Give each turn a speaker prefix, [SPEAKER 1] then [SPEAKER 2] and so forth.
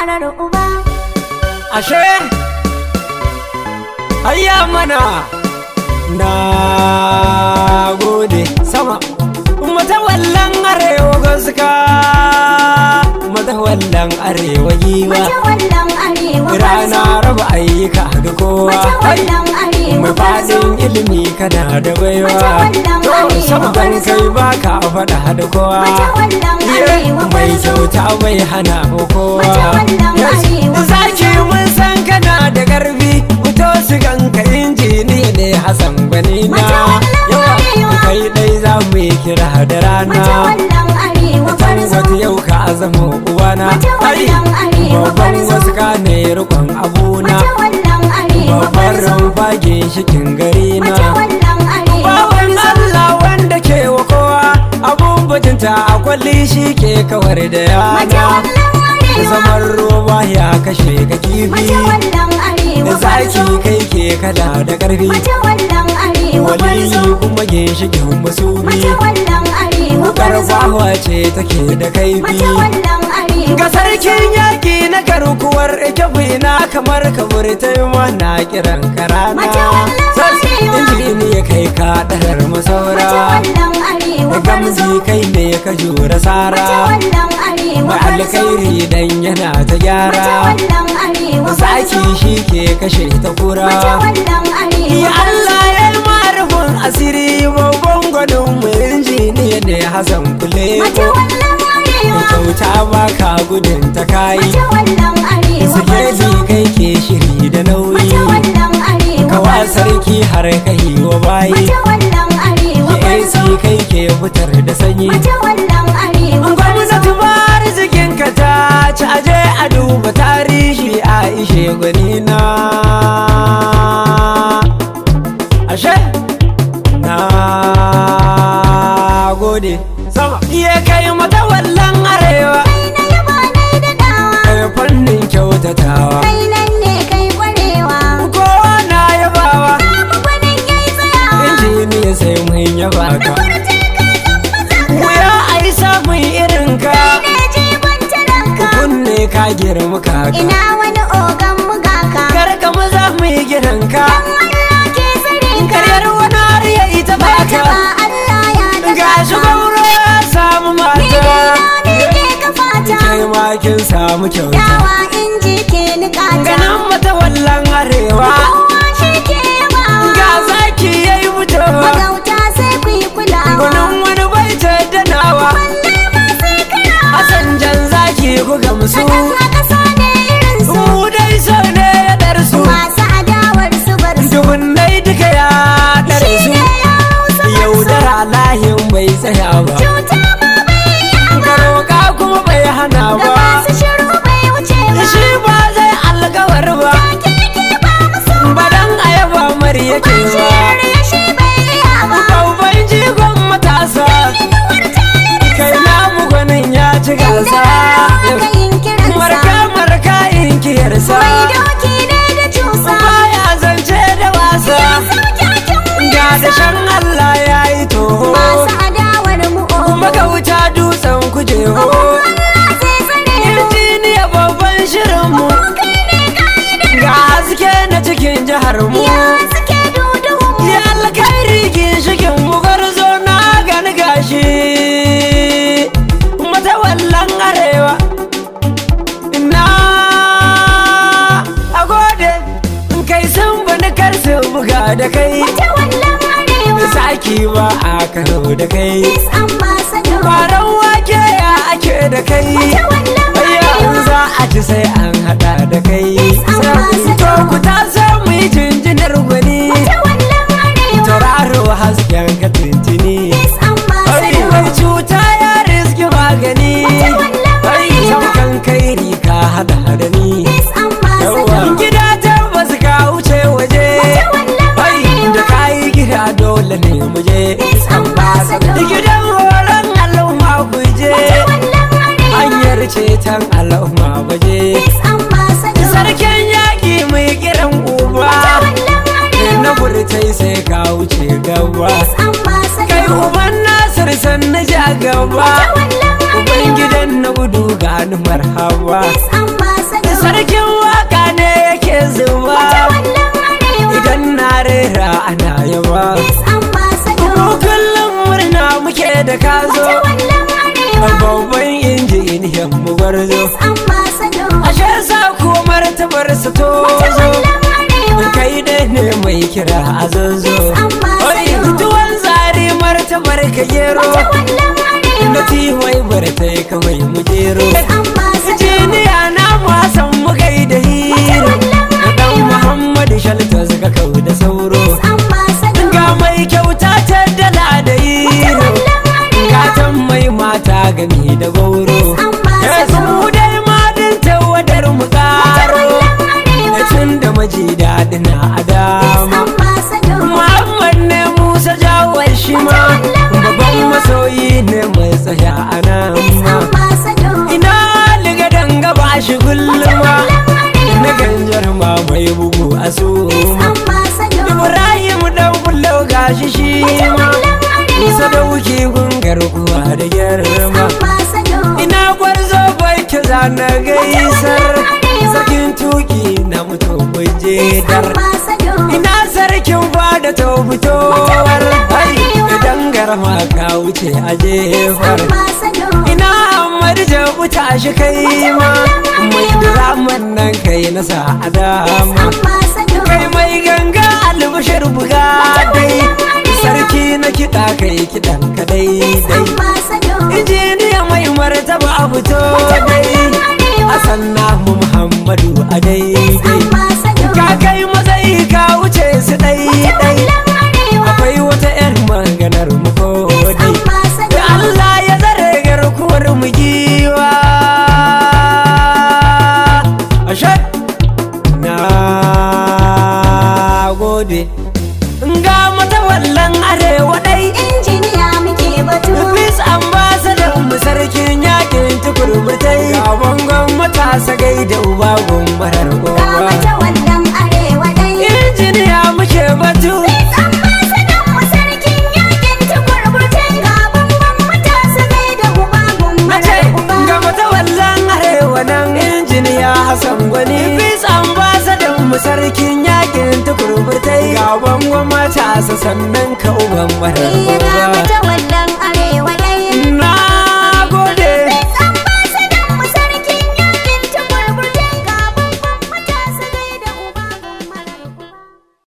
[SPEAKER 1] farar uba.
[SPEAKER 2] Ashe hayya mana na gode sama matawallan arewa gaska matawallan arewa giwa
[SPEAKER 1] Matawallan arewa
[SPEAKER 2] rana raba ayyuka ga kowa
[SPEAKER 1] Matawallan arewa
[SPEAKER 2] mai fadin ilimi kana da baiwa
[SPEAKER 1] Matawallan arewa
[SPEAKER 2] saboda kai baka faɗa da kowa
[SPEAKER 1] Matawallan arewa
[SPEAKER 2] mai kyauta mai hana kowa
[SPEAKER 1] Matawallan arewa
[SPEAKER 2] zaki mun san kana da garbi fito su ganka injiniya ne Hassan Gwanina yawa kai dai za mu yi kira da rana
[SPEAKER 1] Matawallan arewa
[SPEAKER 2] wata yau ka zama uwana
[SPEAKER 1] Matawallan arewa
[SPEAKER 2] babban wasu ka ne rikon abuna
[SPEAKER 1] Matawallan arewa
[SPEAKER 2] babban rumfage shikin gari na
[SPEAKER 1] Matawallan arewa
[SPEAKER 2] bawan Allah wanda ke wa kowa abun bajinta a kwalli shi ke kawar da yana
[SPEAKER 1] Matawallan arewa
[SPEAKER 2] zaman roba ya kashe ka kifi
[SPEAKER 1] Matawallan arewa
[SPEAKER 2] zaki kai ke kada da karfi
[SPEAKER 1] Matawallan arewa
[SPEAKER 2] waliyi kuma ginshikin musubi
[SPEAKER 1] Matawallan arewa
[SPEAKER 2] karfawa ce take da kaifi
[SPEAKER 1] Matawallan arewa
[SPEAKER 2] ga sarkin yaki na garkuwar kyafi na kamar kabur ta yi mana kiran karana injiniya kai ka ɗarar masaura
[SPEAKER 1] Matawallan arewa
[SPEAKER 2] gamji kai ne ka jura sara
[SPEAKER 1] Matawallan arewa
[SPEAKER 2] mai alkairi dan yana ta gyara
[SPEAKER 1] Matawallan arewa
[SPEAKER 2] zaki shi ke kashe ta kura
[SPEAKER 1] Matawallan arewa
[SPEAKER 2] ya Allah ya marufin asiri babban gwanin mu injiniya ne Hassan Kule
[SPEAKER 1] Matawallan arewa
[SPEAKER 2] kyauta baka gudun ta kayi
[SPEAKER 1] Matawallan arewa
[SPEAKER 2] sikeli kai ke shiri da nauyi
[SPEAKER 1] Matawallan arewa
[SPEAKER 2] kawa sarki har kai wa bayi
[SPEAKER 1] Matawallan arewa
[SPEAKER 2] ki AC kai ke fitar da sanyi
[SPEAKER 1] Matawallan arewa
[SPEAKER 2] gwamnati ba arzikin ka ta ci aje a duba tarihi a ishe gwanina ashe na gode sama iya kai matawallan arewa
[SPEAKER 1] Kai na yaba nai da dawa
[SPEAKER 2] kai fannin kyautatawa
[SPEAKER 1] Kai nan ne kai kwarewa
[SPEAKER 2] kowa na yabawa
[SPEAKER 1] Samu gwanin yayi tsayawa
[SPEAKER 2] injiniya sai mun yaba ka
[SPEAKER 1] Kurce ka san maza
[SPEAKER 2] wuya ai samun irin ka
[SPEAKER 1] ne jigon taranka
[SPEAKER 2] kunne ka girma kaka
[SPEAKER 1] Ina wani ogan mugaka
[SPEAKER 2] karka maza mu yi gidan ka
[SPEAKER 1] Allah ke tsare ka
[SPEAKER 2] karyar wani har ya ita baka
[SPEAKER 1] Ba Allah ya daga
[SPEAKER 2] gashi gauro ya samu mata
[SPEAKER 1] ne ke ka fata
[SPEAKER 2] kai ma kin samu kyauta
[SPEAKER 1] Dawa inji ke nikata
[SPEAKER 2] ganin matawallan arewa
[SPEAKER 1] Kowa shi ke yabawa
[SPEAKER 2] ga zaki yayi fitowa
[SPEAKER 1] Magauta sai ku yi kulawa
[SPEAKER 2] gwanin wani bai taddanawa
[SPEAKER 1] Wanne ma sai karawa
[SPEAKER 2] Hassan jan zaki ku gamsu
[SPEAKER 1] Na kasa ne irin su
[SPEAKER 2] mu dai so ne ya darsu
[SPEAKER 1] Masu adawar su bar su
[SPEAKER 2] dubunnai duka ya
[SPEAKER 1] Shi
[SPEAKER 2] darsu
[SPEAKER 1] ne ya hausa
[SPEAKER 2] yaudara lahin bai tsaya ba
[SPEAKER 1] Cuta ma bai yi
[SPEAKER 2] ka roƙa kuma bai hana
[SPEAKER 1] Ga
[SPEAKER 2] ba
[SPEAKER 1] masu shiru bai wuce ba
[SPEAKER 2] shi ba zai alkawar ba
[SPEAKER 1] Keke ba musu
[SPEAKER 2] badan ayaba mar yake ba
[SPEAKER 1] Shirye shi bai iya ba
[SPEAKER 2] babban jigon matasa kai namu gwanin ya ci gasa
[SPEAKER 1] Aka yin kiransa
[SPEAKER 2] marka marka inkiyarsa
[SPEAKER 1] Mai doki ne da cusa
[SPEAKER 2] baya zance da wasa
[SPEAKER 1] Sauƙaƙin
[SPEAKER 2] ga da shan Allah ya yi toho
[SPEAKER 1] Masu adawar mu
[SPEAKER 2] kuma ga wuta dutsen kujeho
[SPEAKER 1] Allah zai tsare mu
[SPEAKER 2] injiniya babban shirinmu
[SPEAKER 1] Kai ne ka'idar
[SPEAKER 2] ga haske na cikin jihar mu
[SPEAKER 1] Ya suke duduhu
[SPEAKER 2] ya alkairi ginshikin mu garzo na gani gashi matawallan arewa na a gode kai sun bani kar su buga da kai
[SPEAKER 1] Matawallan arewa
[SPEAKER 2] saki ba a karo da kai
[SPEAKER 1] Peace ambassador
[SPEAKER 2] kwaron wake ya ake da kai
[SPEAKER 1] Matawallan
[SPEAKER 2] yanzu
[SPEAKER 1] arewa
[SPEAKER 2] za a ci sai an hada da kai
[SPEAKER 1] ambassador.
[SPEAKER 2] to ku ta so mu yi jinjinar gwani
[SPEAKER 1] Matawallan arewa
[SPEAKER 2] tauraro hasken ka tintini
[SPEAKER 1] Peace ambassador
[SPEAKER 2] mai cuta ya riski magani
[SPEAKER 1] Matawallan arewa
[SPEAKER 2] saukan kai rika hada da ni
[SPEAKER 1] Peace ambassador
[SPEAKER 2] gida tabbas ka wuce waje
[SPEAKER 1] Matawallan arewa
[SPEAKER 2] da kayi gida dole ne mu je
[SPEAKER 1] Peace ambassador
[SPEAKER 2] gidan horon al'umma ku je
[SPEAKER 1] Matawallan arewa
[SPEAKER 2] hanyar ceton al'umma baje
[SPEAKER 1] Peace ambassador
[SPEAKER 2] sarkin yaƙi mai kiran uba
[SPEAKER 1] Matawallan arewa
[SPEAKER 2] na burtai sai ka wuce gaba
[SPEAKER 1] Peace ambassador
[SPEAKER 2] kai uban nasir san na ja gaba
[SPEAKER 1] Matawallan arewa
[SPEAKER 2] uban gidan na gudu gani marhaba
[SPEAKER 1] Peace ambassador
[SPEAKER 2] sarkin waka ne yake zuba idan na rera ana yaba mu kullum murna muke da ka zo babban injiniyan mu gwarzo ashe sa ko martabar su to zo kai dai ne mai kira a zanzo oi tuwon zari martabar ka gero na tiwai bartai kamai mu jero jiniya na wasan mu kai da hiro dan Muhammadu Shalta suka kau da sauro ga mai kyauta ta dala da hiro gatan mai mata gami da gauro su dai madin tawadar mu karo tun da maji daɗi na adama Muhammad ne Musa jawar shi ma babban masoyi ne mai tsaya a nan ma ina liga danga ba shi gulma na ganjar ma mai bugu a suma Ibrahim dan bullo gashi shi ma sadauki gungar kuwa da girma ina gwarzo bai kiza na gaisar sarkin tuki na mutu kujedar ina sarkin fada ta fitowar idan garma ka wuce a jefar ina Ahmadu Jabu ta shi kai ma mai diraman nan kai nasa a dama kai mai ganga albashar buga dai sarki na kiɗa kai kiɗan ka daidai injiniya mai martaba a fito dai Hassan namu Muhammadu a daidai ka kai matsayi ka wuce su daidai akwai wata 'yar maganar mu ko dai da Allah ya zare garkuwar mu giwa ashe na gode ga mata wallan arewa dai
[SPEAKER 1] injiniya muke batu
[SPEAKER 2] Peace ambassador mu sarkin yakin tukurbutai ga bangon matasa gaida uba gumbarar
[SPEAKER 1] ga
[SPEAKER 2] gowa
[SPEAKER 1] mata wallan arewa dai
[SPEAKER 2] injiniya muke batu
[SPEAKER 1] ambassador mu sarkin yakin tukurbutai ga bangon matasa gaida uba gumbarar uba
[SPEAKER 2] ga mata wallan arewa nan injiniya Hassan Gwani Peace ambassador mu sarkin yakin tukurbutai ga bangon matasa sannan ka uban barar
[SPEAKER 1] ga
[SPEAKER 2] gowa
[SPEAKER 1] mata